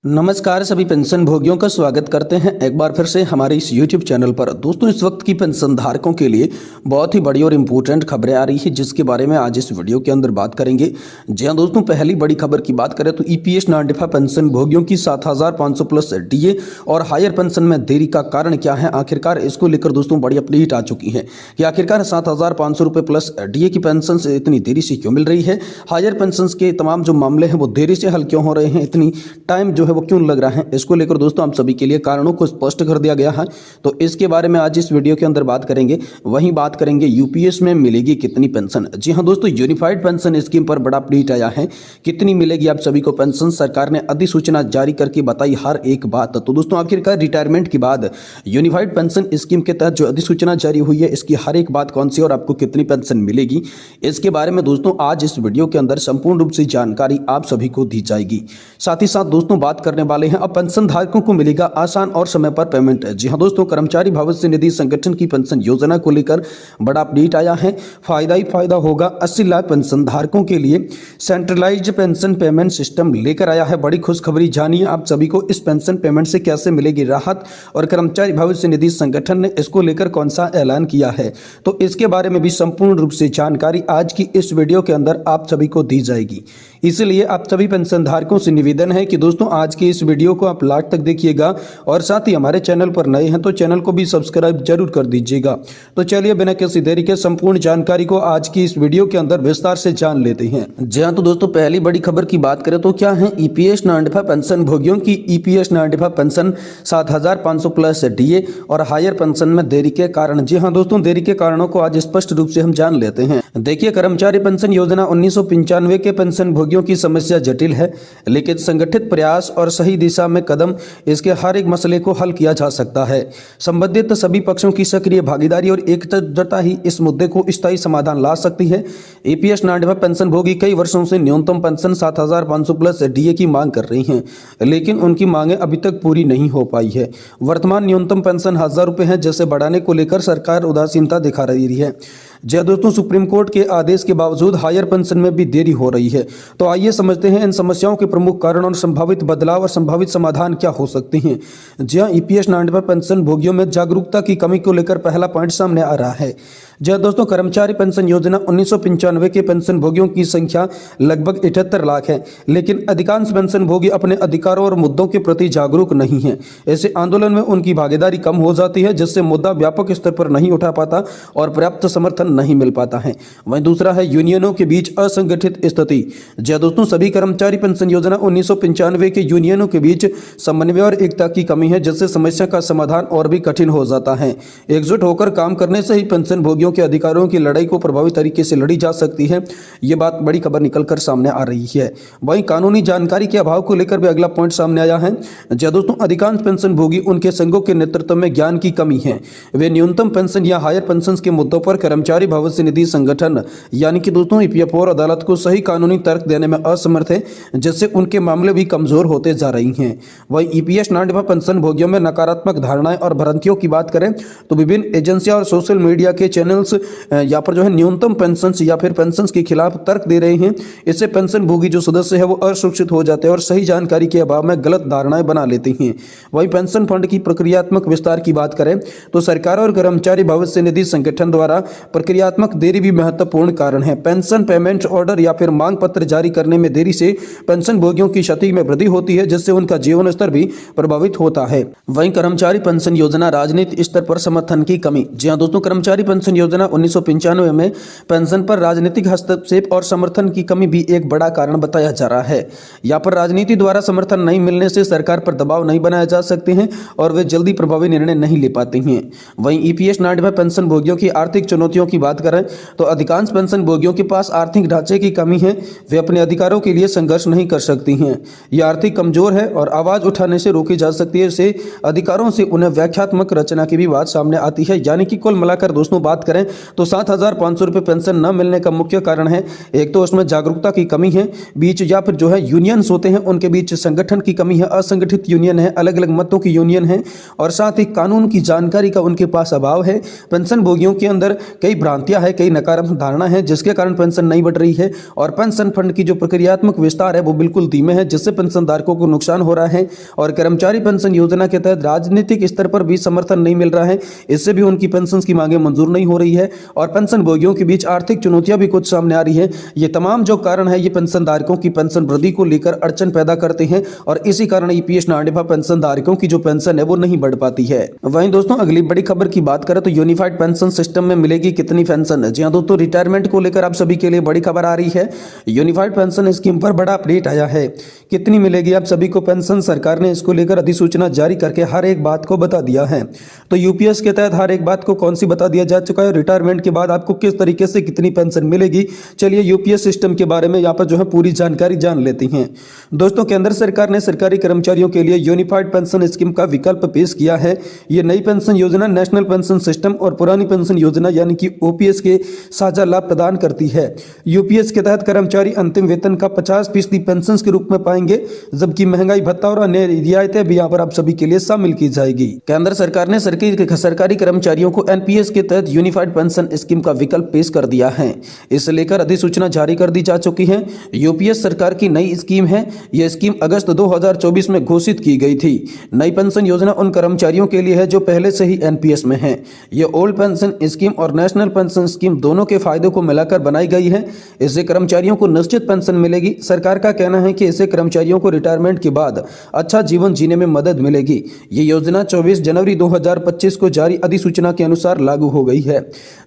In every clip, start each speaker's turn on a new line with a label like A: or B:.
A: नमस्कार सभी पेंशन भोगियों का स्वागत करते हैं एक बार फिर से हमारे इस YouTube चैनल पर। दोस्तों इस वक्त की पेंशन धारकों के लिए बहुत ही बड़ी और इम्पोर्टेंट खबरें आ रही है जिसके बारे में आज इस वीडियो के अंदर बात करेंगे। जी हाँ दोस्तों, पहली बड़ी खबर की बात करें तो ईपीएस नान-डिफा पेंशन भोगियों की 7,500 प्लस डीए और हायर पेंशन में देरी का कारण क्या है। आखिरकार इसको लेकर दोस्तों बड़ी अपडेट आ चुकी है कि आखिरकार 7,500 रुपये प्लस डीए की पेंशन से इतनी देरी से क्यों मिल रही है। हायर पेंशन के तमाम जो मामले हैं वो देरी से हल क्यों हो रहे हैं, इतनी टाइम जो है वो क्यों लग रहा है। इसको लेकर दोस्तों आप सभी के लिए कारणों को स्पष्ट कर दिया गया है, तो इसके बारे में आज इस वीडियो के अंदर बात करेंगे। वहीं बात करेंगे यूपीएस में मिलेगी कितनी पेंशन। जी हां दोस्तों, यूनिफाइड पेंशन स्कीम पर बड़ा अपडेट आया है। कितनी मिलेगी आप सभी को पेंशन, सरकार ने अधिसूचना जारी करके बताई हर एक बात। तो दोस्तों आखिरकार रिटायरमेंट के बाद यूनिफाइड पेंशन स्कीम के तहत जो अधिसूचना जारी हुई है इसकी हर एक बात कौन सी और आपको कितनी पेंशन मिलेगी, इसके बारे में दोस्तों आज इस वीडियो के अंदर संपूर्ण रूप से जानकारी आप सभी को दी जाएगी। साथ ही साथ दोस्तों बात करने वाले हैं अब पेंशन धारकों को मिलेगा आसान और समय पर पेमेंट। जी हां दोस्तों, कर्मचारी भविष्य निधि संगठन की पेंशन योजना को लेकर बड़ा अपडेट आया है। फायदा ही फायदा होगा 80 लाख पेंशन धारकों के लिए सेंट्रलाइज्ड पेंशन पेमेंट सिस्टम लेकर आया है। बड़ी खुशखबरी, जानिए आप सभी को इस पेंशन पेमेंट से कैसे मिलेगी राहत और कर्मचारी भविष्य निधि संगठन ने इसको लेकर कौन सा ऐलान किया है। तो इसके बारे में भी संपूर्ण रूप से जानकारी आज की इस वीडियो के अंदर आप सभी को दी जाएगी। इसलिए आप सभी पेंशन धारकों से निवेदन है कि दोस्तों आज की इस वीडियो को आप लास्ट तक देखिएगा और साथ ही हमारे चैनल पर नए हैं तो चैनल को भी सब्सक्राइब जरूर कर दीजिएगा। तो चलिए बिना किसी देरी के संपूर्ण जानकारी को आज की इस वीडियो के अंदर विस्तार से जान लेते हैं। जी हाँ, तो दोस्तों पहली बड़ी खबर की बात करें तो क्या है ईपीएस नान-डिफा पेंशन भोगियों की ईपीएस नान-डिफा पेंशन 7,500 प्लस डीए और हायर पेंशन में देरी के कारण। जी हाँ दोस्तों, देरी के कारणों को आज स्पष्ट रूप से हम जान लेते हैं। देखिए, कर्मचारी पेंशन योजना 1995 के पेंशन भोगियों की समस्या जटिल है, लेकिन संगठित प्रयास और सही दिशा में कदम इसके हर एक मसले को हल किया जा सकता है। संबंधित सभी पक्षों की सक्रिय भागीदारी और एकजुटता ही इस मुद्दे को स्थायी समाधान ला सकती है। ईपीएस नान-डिफा पेंशन भोगी कई वर्षों से न्यूनतम पेंशन 7,500 प्लस डीए की मांग कर रही हैं, लेकिन उनकी मांगें अभी तक पूरी नहीं हो पाई है। वर्तमान न्यूनतम पेंशन 1,000 रुपये है, जिसे बढ़ाने को लेकर सरकार उदासीनता दिखा रही है। जय दोस्तों, सुप्रीम कोर्ट के आदेश के बावजूद हायर पेंशन में भी देरी हो रही है। तो आइए समझते हैं इन समस्याओं के प्रमुख कारण और संभावित बदलाव और संभावित समाधान क्या हो सकते हैं। जी हां, ईपीएस नान-डिफा पेंशन भोगियों में जागरूकता की कमी को लेकर पहला पॉइंट सामने आ रहा है। जी दोस्तों, कर्मचारी पेंशन योजना 1995 के पेंशन भोगियों की संख्या लगभग 78 लाख है, लेकिन अधिकांश पेंशन भोगी अपने अधिकारों और मुद्दों के प्रति जागरूक नहीं हैं। ऐसे आंदोलन में उनकी भागीदारी कम हो जाती है, जिससे मुद्दा व्यापक स्तर पर नहीं उठा पाता और पर्याप्त समर्थन नहीं मिल पाता है। वहीं दूसरा है यूनियनों के बीच असंगठित स्थिति। जी दोस्तों, सभी कर्मचारी पेंशन योजना 1995 के यूनियनों के बीच समन्वय और एकता की कमी है, जिससे समस्या का समाधान और भी कठिन हो जाता है। एकजुट होकर काम करने से ही पेंशन भोगियों के अधिकारों की लड़ाई को प्रभावी तरीके से लड़ी जा सकती है। ये बात बड़ी खबर निकलकर सामने आ रही है। वहीं कानूनी जानकारी के अभाव को लेकर भी अगला पॉइंट सामने आया है। जी दोस्तों, अधिकांश पेंशन भोगी उनके संघों के नेतृत्व में ज्ञान की कमी है। वे न्यूनतम पेंशन या हायर पेंशन के मुद्दों पर कर्मचारी भविष्य निधि संगठन यानी कि दोस्तों ईपीएफओ और अदालत को सही कानूनी तर्क देने में असमर्थ है, जिससे उनके मामले भी कमजोर होते जा रही हैं। वहीं ईपीएस नान-डिफा पेंशन भोगियों में नकारात्मक धारणाएं और भ्रांतियों की बात करें तो विभिन्न एजेंसियां और सोशल मीडिया के चैनल्स यहाँ पर जो है न्यूनतम पेंशन या फिर पेंशन के खिलाफ तर्क दे रहे हैं। इससे पेंशन भोगी जो सदस्य है वो असुरक्षित हो जाते हैं और सही जानकारी के अभाव में गलत धारणाएं बना लेते हैं। वहीं पेंशन फंड की प्रक्रियात्मक विस्तार की बात करें तो सरकार और कर्मचारी भविष्य निधि संगठन द्वारा प्रक्रियात्मक देरी भी महत्वपूर्ण कारण है। पेंशन पेमेंट ऑर्डर या फिर मांग पत्र जारी करने में देरी से पेंशन भोगियों की क्षति में वृद्धि होती है, जिससे उनका जीवन स्तर भी प्रभावित होता है। वहीं कर्मचारी पेंशन योजना राजनीतिक स्तर पर समर्थन की कमी। जी हां दोस्तों, कर्मचारी पेंशन योजना 1995 में पेंशन पर राजनीतिक हस्तक्षेप और समर्थन की कमी भी एक बड़ा कारण बताया जा रहा है। यहाँ पर राजनीति द्वारा समर्थन नहीं मिलने से सरकार पर दबाव नहीं बनाए जा सकते हैं और वे जल्दी प्रभावी निर्णय नहीं ले पाते हैं। वहीं ईपीएस नान-डिफा पेंशन भोगियों की आर्थिक चुनौतियों की बात करें तो अधिकांश पेंशन भोगियों के पास आर्थिक ढांचे की कमी है। वे अपने अधिकारों के लिए संघर्ष नहीं कर सकती हैं। यह आर्थिक कमजोर है और आवाज उठाने से रोकी जा सकती है। इससे अधिकारों से उन्हें व्याख्यात्मक रचना की भी बात सामने आती है। यानी कि कुल मिलाकर दोस्तों बात करें तो 7,500 रुपये पेंशन न मिलने का मुख्य कारण है, एक तो उसमें जागरूकता की कमी है बीच, या फिर जो है यूनियंस होते हैं उनके बीच संगठन की कमी है, असंगठित यूनियन है, अलग अलग मतों की यूनियन है, और साथ ही कानून की जानकारी का उनके पास अभाव है। पेंशन भोगियों के अंदर कई भ्रांतियां हैं, कई नकारात्मक धारणा है, जिसके कारण पेंशन नहीं बढ़ रही है और पेंशन फंड की जो प्रक्रियात्मक विस्तार है वो बिल्कुल धीमे है, जिससे पेंशनधारकों को नुकसान हो रहा है। और कर्मचारी पेंशन योजना के तहत राजनीतिक स्तर पर भी समर्थन नहीं मिल रहा है, इससे भी उनकी पेंशन की मांगे मंजूर नहीं हो रही है और पेंशन भोगियों के बीच आर्थिक चुनौतियां भी कुछ सामने आ रही है। ये तमाम जो कारण है ये पेंशनधारकों की पेंशन वृद्धि को लेकर अड़चन पैदा करते हैं और इसी कारण ईपीएस नाड़ेबा पेंशनधारकों की जो पेंशन है वो नहीं बढ़ पाती है। वहीं दोस्तों अगली बड़ी खबर की बात करें तो यूनिफाइड पेंशन सिस्टम में मिलेगी कितनी पेंशन। जी हां दोस्तों, रिटायरमेंट को लेकर आप सभी के लिए बड़ी खबर आ रही है। यूनिफाइड पेंशन स्कीम पर बड़ा अपडेट आया है। कितनी मिलेगी आप सभी को पेंशन, सरकार ने इसको लेकर अधिसूचना जारी करके हर एक बात को बता दिया है। तो यूपीएस के तहत हर एक बात को कौन सी बता दिया जा चुका है, रिटायरमेंट के बाद आपको किस तरीके से कितनी पेंशन मिलेगी। चलिए यूपीएस सिस्टम के बारे में यहाँ पर जो है पूरी जानकारी जान लेते हैं। दोस्तों केंद्र सरकार ने सरकारी कर्मचारियों के लिए यूनिफाइड पेंशन स्कीम का विकल्प पेश किया है। ये नई पेंशन योजना नेशनल पेंशन सिस्टम और पुरानी पेंशन योजना यानी कि ओपीएस के साझा लाभ प्रदान करती है। यूपीएस के तहत कर्मचारी अंतिम वेतन का 50% पेंशन के रूप में पाएंगे, जबकि महंगाई भत्ता और अन्य रियायतें भी यहाँ पर आप सभी के लिए शामिल की जाएगी। केंद्र सरकार ने सरकारी कर्मचारियों को एनपीएस के तहत यूनिफाइड पेंशन स्कीम का विकल्प पेश कर दिया है। इसे लेकर अधिसूचना जारी कर दी जा चुकी है। यूपीएस सरकार की नई स्कीम है। यह स्कीम अगस्त 2024 में घोषित की गई थी। नई पेंशन योजना उन कर्मचारियों के लिए है जो पहले से ही एनपीएस में है। यह ओल्ड पेंशन स्कीम और नेशनल पेंशन स्कीम दोनों के फायदों को मिलाकर बनाई गई है। इससे कर्मचारियों को निश्चित पेंशन मिलेगी। सरकार का कहना है कि इससे कर्मचारियों को रिटायरमेंट के बाद अच्छा जीवन जीने में मदद मिलेगी। ये योजना 24 जनवरी 2025 को जारी अधिसूचना के अनुसार लागू हो गई है।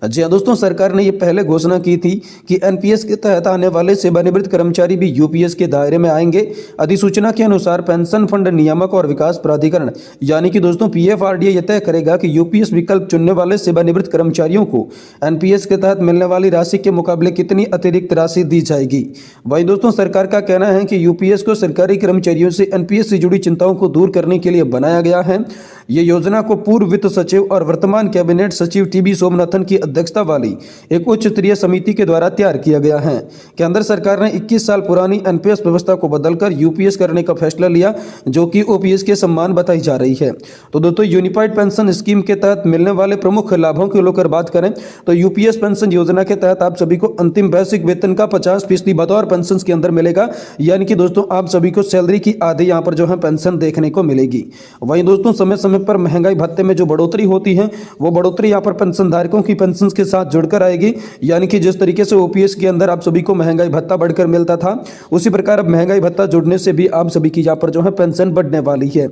A: जी हां दोस्तों, सरकार ने यह पहले घोषणा की थी कि एनपीएस के तहत आने वाले सेवानिवृत्त कर्मचारी भी यूपीएस के दायरे में आएंगे। अधिसूचना के अनुसार पेंशन फंड नियामक और विकास प्राधिकरण यानी कि दोस्तों पीएफआरडीए यह तय करेगा कि यूपीएस विकल्प चुनने वाले सेवानिवृत्त कर्मचारियों को एनपीएस के तहत मिलने वाली राशि के मुकाबले कितनी अतिरिक्त राशि दी जाएगी। वहीं दोस्तों सरकार का कहना है कि यूपीएस को सरकारी कर्मचारियों से एनपीएस से जुड़ी चिंताओं को दूर करने के लिए बनाया गया है। ये योजना को पूर्व वित्त सचिव और वर्तमान कैबिनेट सचिव टीबी सोमनाथन की अध्यक्षता वाली एक उच्च स्तरीय समिति के द्वारा तैयार किया गया है। केंद्र सरकार ने 21 साल पुरानी एनपीएस व्यवस्था को बदलकर यूपीएस करने का फैसला लिया, जो कि ओपीएस के सम्मान बताई जा रही है। तो दोस्तों यूनिफाइड पेंशन स्कीम के तहत मिलने वाले प्रमुख लाभों को लेकर बात करें तो यूपीएस पेंशन योजना के तहत आप सभी को अंतिम वैश्विक वेतन का 50% बतौर पेंशन के अंदर मिलेगा, यानी कि दोस्तों आप सभी को सैलरी की आधी यहाँ पर जो है पेंशन देखने को मिलेगी। वहीं दोस्तों समय समय पर महंगाई भत्ते में जो बढ़ोतरी होती है वो बढ़ोतरी यहाँ पर पेंशन धारकों की पेंशन के साथ जुड़कर आएगी, यानी कि जिस तरीके से ओपीएस के अंदर आप सभी को महंगाई भत्ता बढ़कर मिलता था, उसी प्रकार अब महंगाई भत्ता जुड़ने से भी आप सभी की यहाँ पर जो है पेंशन बढ़ने वाली है।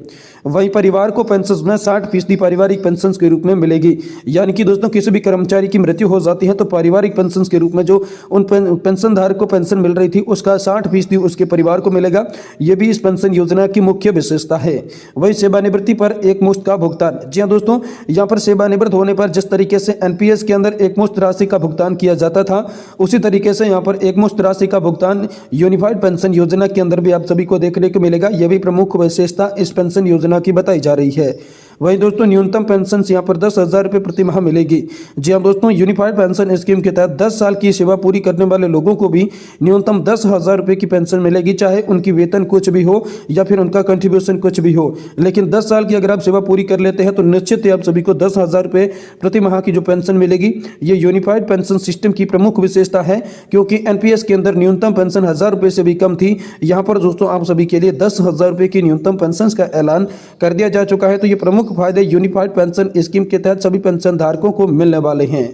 A: वहीं परिवार को पेंशन में 60% पारिवारिक पेंशन के रूप में मिलेगी, यानी कि दोस्तों किसी भी कर्मचारी की मृत्यु हो जाती है तो पारिवारिक पेंशन के रूप में जो उन पेंशन धारक को पेंशन मिल रही थी उसका 60% उसके परिवार को मिलेगा। यह भी इस पेंशन योजना की मुख्य विशेषता है। वही सेवानिवृत्ति पर एक मुश्त का भुगतान। जी हां दोस्तों, यहाँ पर सेवानिवृत्त होने पर जिस तरीके से एनपीएस के अंदर एक मुश्त राशि का भुगतान किया जाता था, उसी तरीके से यहाँ पर एक मुश्त राशि का भुगतान यूनिफाइड पेंशन योजना के अंदर भी आप सभी को देखने को मिलेगा। यह भी प्रमुख विशेषता इस पेंशन योजना की बताई जा रही है। वहीं दोस्तों न्यूनतम पेंशन यहाँ पर 10,000 रुपये प्रति माह मिलेगी। जी हाँ दोस्तों, यूनिफाइड पेंशन स्कीम के तहत 10 साल की सेवा पूरी करने वाले लोगों को भी न्यूनतम 10,000 रुपये की पेंशन मिलेगी, चाहे उनकी वेतन कुछ भी हो या फिर उनका कंट्रीब्यूशन कुछ भी हो। लेकिन 10 साल की अगर आप सेवा पूरी कर लेते हैं तो निश्चित ही आप सभी को 10,000 रुपये प्रति माह की जो पेंशन मिलेगी। ये यूनिफाइड पेंशन सिस्टम की प्रमुख विशेषता है, क्योंकि एनपीएस के अंदर न्यूनतम पेंशन 1,000 रुपये से भी कम थी। यहाँ पर दोस्तों आप सभी के लिए 10,000 रुपये की न्यूनतम पेंशन का ऐलान कर दिया जा चुका है। तो ये प्रमुख फायदे यूनिफाइड पेंशन स्कीम के तहत सभी पेंशन धारकों को मिलने वाले हैं।